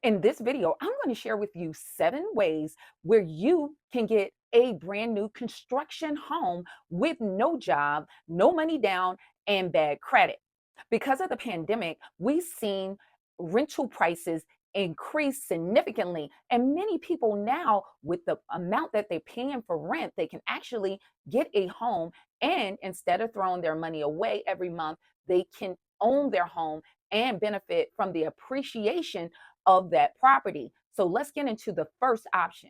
In this video, I'm going to share with you 7 ways where you can get a brand new construction home with no job, no money down, and bad credit. Because of the pandemic, we've seen rental prices increase significantly. And many people now, with the amount that they're paying for rent, they can actually get a home. And instead of throwing their money away every month, they can own their home and benefit from the appreciation of that property. So let's get into the first option.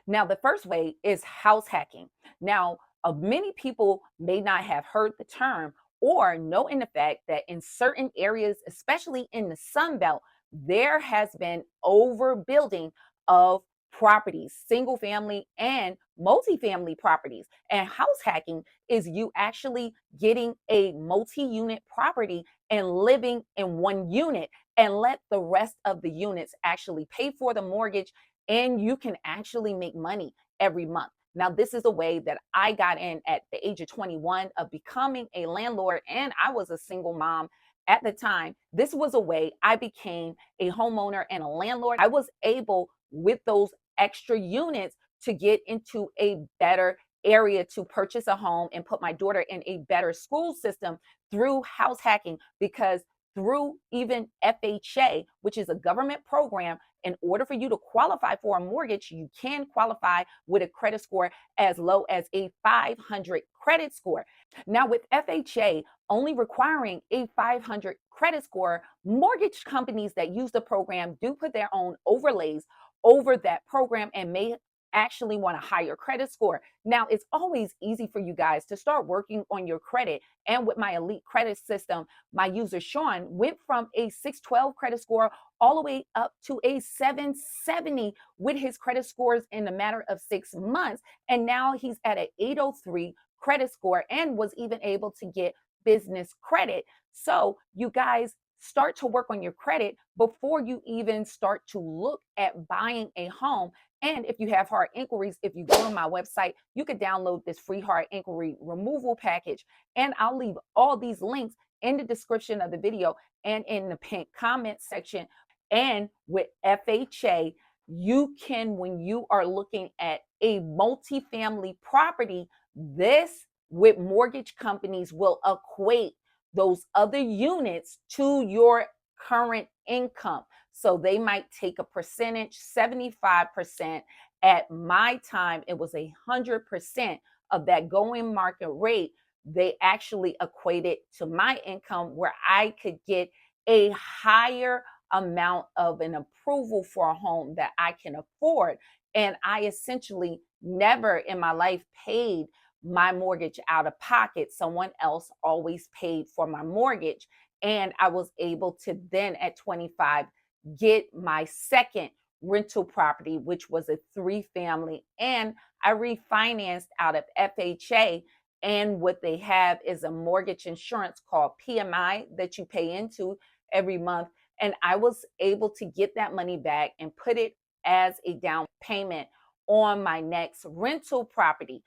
Now, the first way is house hacking. Now, many people may not have heard the term or know in the fact that in certain areas, especially in the Sun Belt, there has been overbuilding of properties, single family and multifamily properties. And house hacking is you actually getting a multi-unit property and living in one unit and let the rest of the units actually pay for the mortgage, and you can actually make money every month. Now, this is a way that I got in at the age of 21 of becoming a landlord, and I was a single mom at the time. This was a way I became a homeowner and a landlord. I was able, with those extra units, to get into a better area to purchase a home and put my daughter in a better school system through house hacking, because through even FHA, which is a government program, in order for you to qualify for a mortgage, you can qualify with a credit score as low as a 500 credit score. Now, with FHA only requiring a 500 credit score, mortgage companies that use the program do put their own overlays over that program and may actually want a higher credit score. Now, it's always easy for you guys to start working on your credit. And with my elite credit system, my user Sean went from a 612 credit score all the way up to a 770 with his credit scores in a matter of 6 months. And now he's at an 803 credit score and was even able to get business credit. So you guys start to work on your credit before you even start to look at buying a home. And if you have hard inquiries, if you go on my website, you can download this free hard inquiry removal package. And I'll leave all these links in the description of the video and in the pinned comment section. And with FHA, you can, when you are looking at a multifamily property, this with mortgage companies will equate those other units to your current income. So they might take a percentage, 75%. At my time, it was 100% of that going market rate. They actually equated to my income, where I could get a higher amount of an approval for a home that I can afford. And I essentially never in my life paid my mortgage out of pocket. Someone else always paid for my mortgage. And I was able to then at 25 get my second rental property, which was a 3-family. And I refinanced out of FHA. And what they have is a mortgage insurance called PMI that you pay into every month. And I was able to get that money back and put it as a down payment on my next rental property.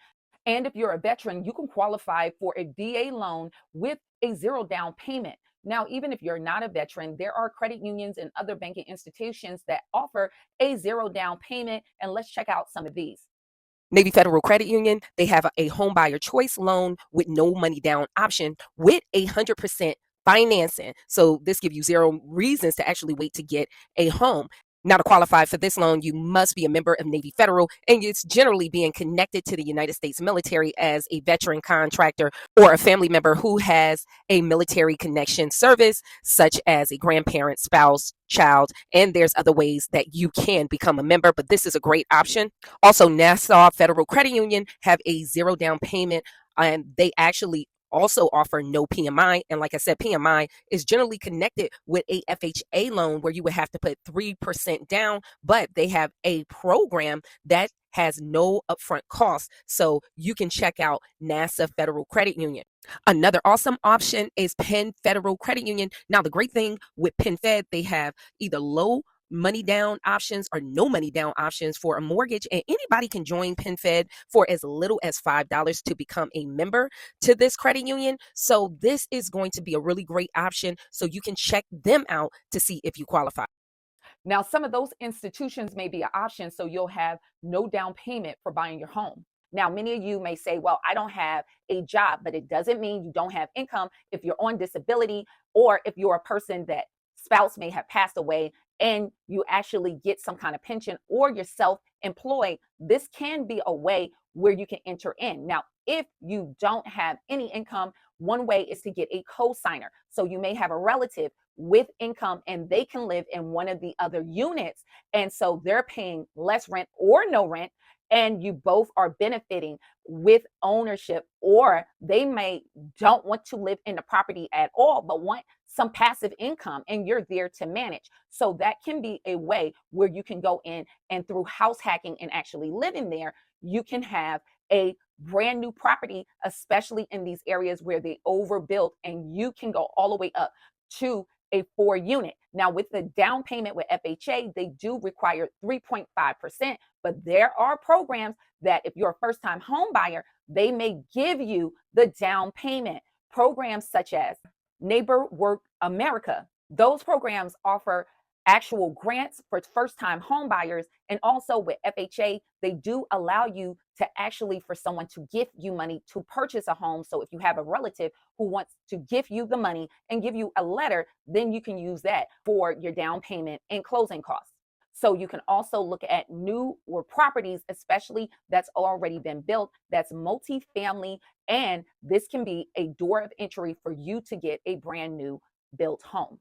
And if you're a veteran, you can qualify for a VA loan with a 0 down payment. Now, even if you're not a veteran, there are credit unions and other banking institutions that offer a 0 down payment. And let's check out some of these. Navy Federal Credit Union, they have a home buyer choice loan with no money down option with 100% financing. So this gives you 0 reasons to actually wait to get a home. Now, to qualify for this loan, you must be a member of Navy Federal, and it's generally being connected to the United States military as a veteran contractor or a family member who has a military connection service, such as a grandparent, spouse, child, and there's other ways that you can become a member, but this is a great option. Also, Nassau Federal Credit Union have a 0 down payment, and they actually also offer no PMI. And like I said, PMI is generally connected with a FHA loan where you would have to put 3% down, but they have a program that has no upfront costs. So you can check out NASA Federal Credit Union. Another awesome option is Penn Federal Credit Union. Now, the great thing with Penn Fed, they have either low money down options or no money down options for a mortgage, and anybody can join PenFed for as little as $5 to become a member to this credit union. So this is going to be a really great option, so you can check them out to see if you qualify. Now, some of those institutions may be an option, so you'll have no down payment for buying your home. Now, many of you may say, well, I don't have a job, but it doesn't mean you don't have income. If you're on disability, or if you're a person that spouse may have passed away and you actually get some kind of pension, or you're self employed, this can be a way where you can enter in. Now, if you don't have any income, one way is to get a co-signer. So you may have a relative with income and they can live in one of the other units. And so they're paying less rent or no rent, and you both are benefiting with ownership, or they may don't want to live in the property at all but want some passive income and you're there to manage. So that can be a way where you can go in and through house hacking and actually living there, you can have a brand new property, especially in these areas where they overbuilt, and you can go all the way up to a 4 unit. Now, with the down payment with FHA, they do require 3.5%, but there are programs that if you're a first time home buyer, they may give you the down payment. Programs such as Neighbor Work America, those programs offer actual grants for first time home buyers. And also with FHA, they do allow you to actually for someone to give you money to purchase a home. So if you have a relative who wants to give you the money and give you a letter, then you can use that for your down payment and closing costs. So you can also look at new or properties, especially that's already been built, that's multifamily, and this can be a door of entry for you to get a brand new built home.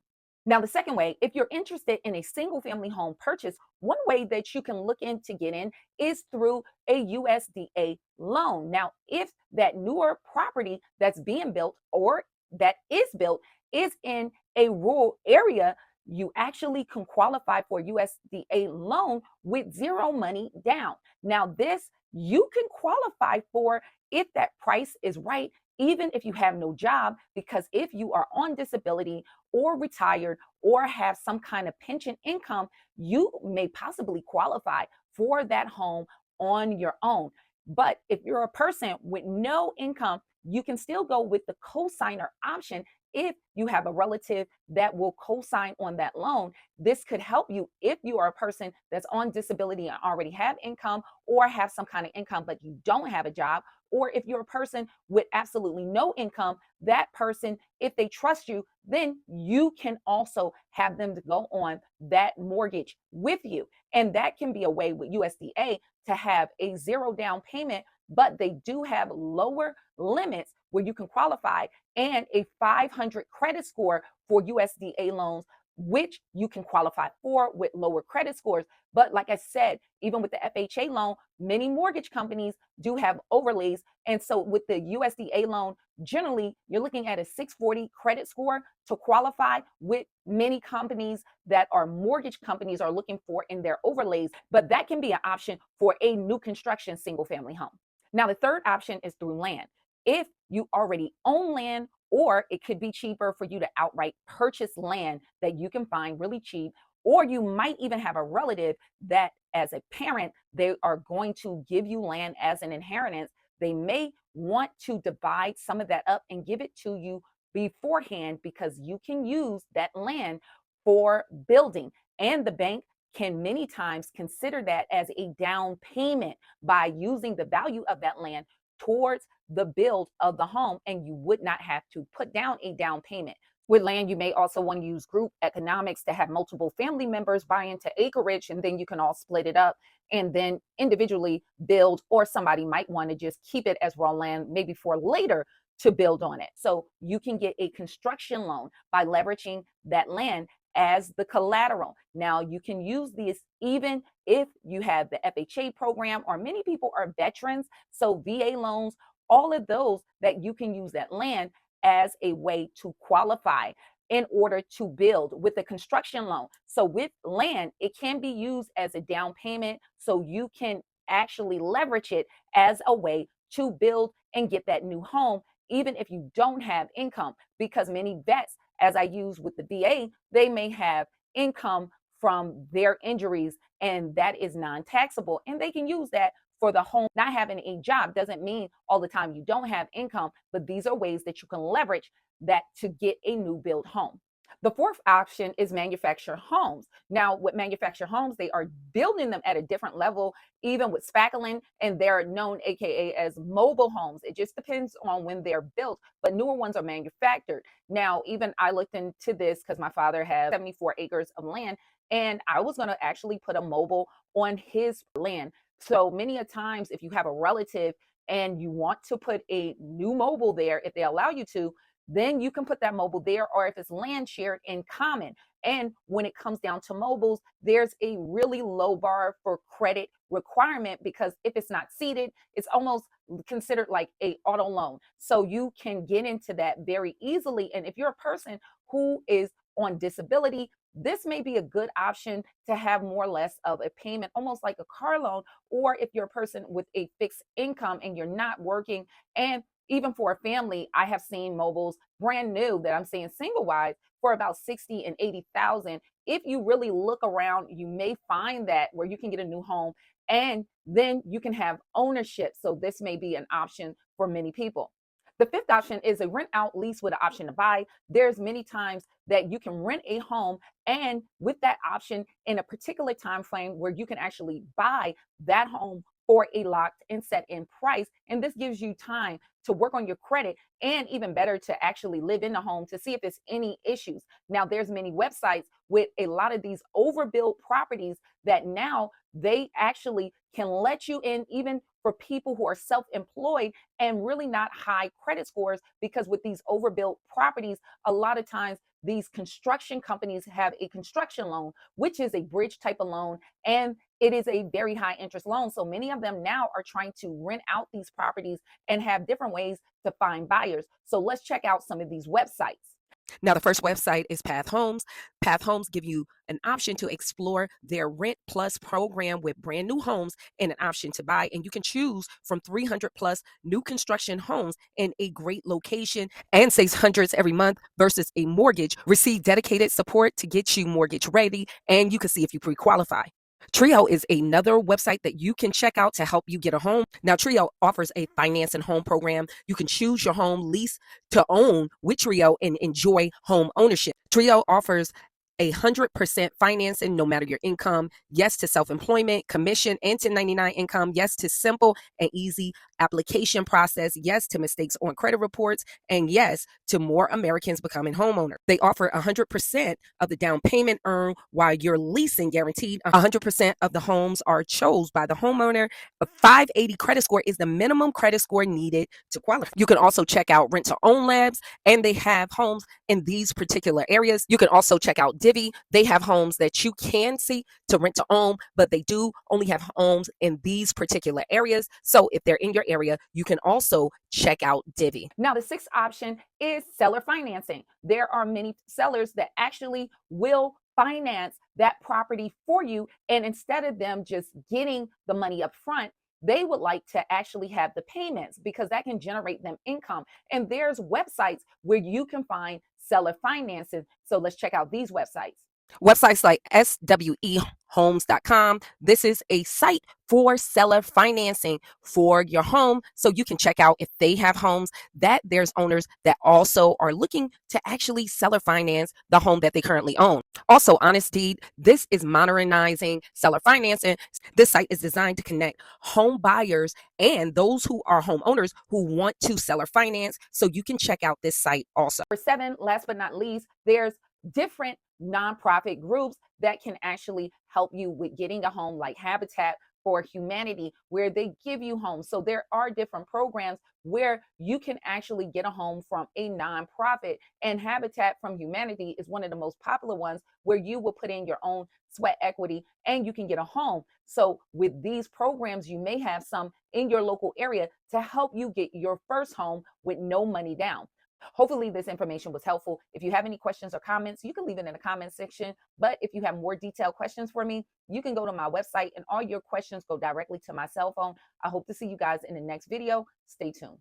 Now, the second way, if you're interested in a single family home purchase, one way that you can look in to get in is through a USDA loan. Now, if that newer property that's being built or that is built is in a rural area, you actually can qualify for USDA loan with zero money down. Now, this you can qualify for if that price is right, even if you have no job, because if you are on disability or retired or have some kind of pension income, you may possibly qualify for that home on your own. But if you're a person with no income, you can still go with the co-signer option if you have a relative that will co-sign on that loan. This could help you if you are a person that's on disability and already have income or have some kind of income but you don't have a job, or if you're a person with absolutely no income, that person, if they trust you, then you can also have them to go on that mortgage with you. And that can be a way with USDA to have a zero down payment, but they do have lower limits where you can qualify and a 500 credit score for USDA loans, which you can qualify for with lower credit scores. But like I said, even with the FHA loan, many mortgage companies do have overlays. And so with the USDA loan, generally you're looking at a 640 credit score to qualify, with many companies that are mortgage companies are looking for in their overlays. But that can be an option for a new construction single family home. Now, the third option is through land. If you already own land, or it could be cheaper for you to outright purchase land that you can find really cheap, or you might even have a relative that as a parent, they are going to give you land as an inheritance. They may want to divide some of that up and give it to you beforehand because you can use that land for building. And the bank can many times consider that as a down payment by using the value of that land towards the build of the home, and you would not have to put down a down payment. With land, you may also want to use group economics to have multiple family members buy into acreage, and then you can all split it up and then individually build, or somebody might want to just keep it as raw land, maybe for later to build on it. So you can get a construction loan by leveraging that land as the collateral. Now, you can use this even if you have the FHA program, or many people are veterans. So VA loans, all of those that you can use that land as a way to qualify in order to build with a construction loan. So with land, it can be used as a down payment. So you can actually leverage it as a way to build and get that new home, even if you don't have income, because many vets, as I use with the VA, they may have income from their injuries, and that is non-taxable, and they can use that for the home. Not having a job doesn't mean all the time you don't have income, but these are ways that you can leverage that to get a new build home. The fourth option is manufactured homes. Now, with manufactured homes, they are building them at a different level, even with spackling, and they're known, AKA, as mobile homes. It just depends on when they're built, but newer ones are manufactured. Now, even I looked into this because my father has 74 acres of land, and I was going to actually put a mobile on his land. So many a times, if you have a relative and you want to put a new mobile there, if they allow you to, then you can put that mobile there, or if it's land shared in common. And when it comes down to mobiles, there's a really low bar for credit requirement, because if it's not seated, it's almost considered like a auto loan. So you can get into that very easily. And if you're a person who is on disability, this may be a good option to have more or less of a payment, almost like a car loan. Or if you're a person with a fixed income and you're not working, and even for a family, I have seen mobiles brand new that I'm seeing single wide for about 60 and 80,000. If you really look around, you may find that where you can get a new home and then you can have ownership. So this may be an option for many people. The fifth option is a rent out lease with an option to buy. There's many times that you can rent a home, and with that option in a particular time frame where you can actually buy that home for a locked and set in price. And this gives you time to work on your credit, and even better, to actually live in the home to see if there's any issues. Now, there's many websites with a lot of these overbuilt properties that now they actually can let you in, even for people who are self-employed and really not high credit scores, because with these overbuilt properties, a lot of times these construction companies have a construction loan, which is a bridge type of loan, and it is a very high interest loan. So many of them now are trying to rent out these properties and have different ways to find buyers. So let's check out some of these websites. Now, the first website is Path Homes. Path Homes give you an option to explore their Rent Plus program with brand new homes and an option to buy. And you can choose from 300 plus new construction homes in a great location and saves hundreds every month versus a mortgage. Receive dedicated support to get you mortgage ready, and you can see if you pre-qualify. Trio is another website that you can check out to help you get a home. Now, Trio offers a finance and home program. You can choose your home, lease to own with Trio, and enjoy home ownership. Trio offers 100% financing no matter your income. Yes to self-employment, commission, and 1099 income. Yes to simple and easy application process. Yes to mistakes on credit reports. And yes to more Americans becoming homeowners. They offer 100% of the down payment earned while you're leasing guaranteed. 100% of the homes are chose by the homeowner. A 580 credit score is the minimum credit score needed to qualify. You can also check out Rent to Own Labs, and they have homes in these particular areas. You can also check out Divvy. They have homes that you can see to rent to own, but they do only have homes in these particular areas. So if they're in your area, you can also check out Divvy. Now, the sixth option is seller financing. There are many sellers that actually will finance that property for you. And instead of them just getting the money up front, they would like to actually have the payments, because that can generate them income. And there's websites where you can find seller financing. So let's check out these websites. Websites like SWEhomes.com. This is a site for seller financing for your home. So you can check out if they have homes that there's owners that also are looking to actually seller finance the home that they currently own. Also, Honest Deed. This is modernizing seller financing. This site is designed to connect home buyers and those who are homeowners who want to seller finance. So you can check out this site also. For seven, last but not least, there's different nonprofit groups that can actually help you with getting a home, like Habitat for Humanity, where they give you homes. So there are different programs where you can actually get a home from a nonprofit. And Habitat from Humanity is one of the most popular ones, where you will put in your own sweat equity and you can get a home. So with these programs, you may have some in your local area to help you get your first home with no money down. Hopefully this information was helpful. If you have any questions or comments, you can leave it in the comment section. But if you have more detailed questions for me, you can go to my website, and all your questions go directly to my cell phone. I hope to see you guys in the next video. Stay tuned.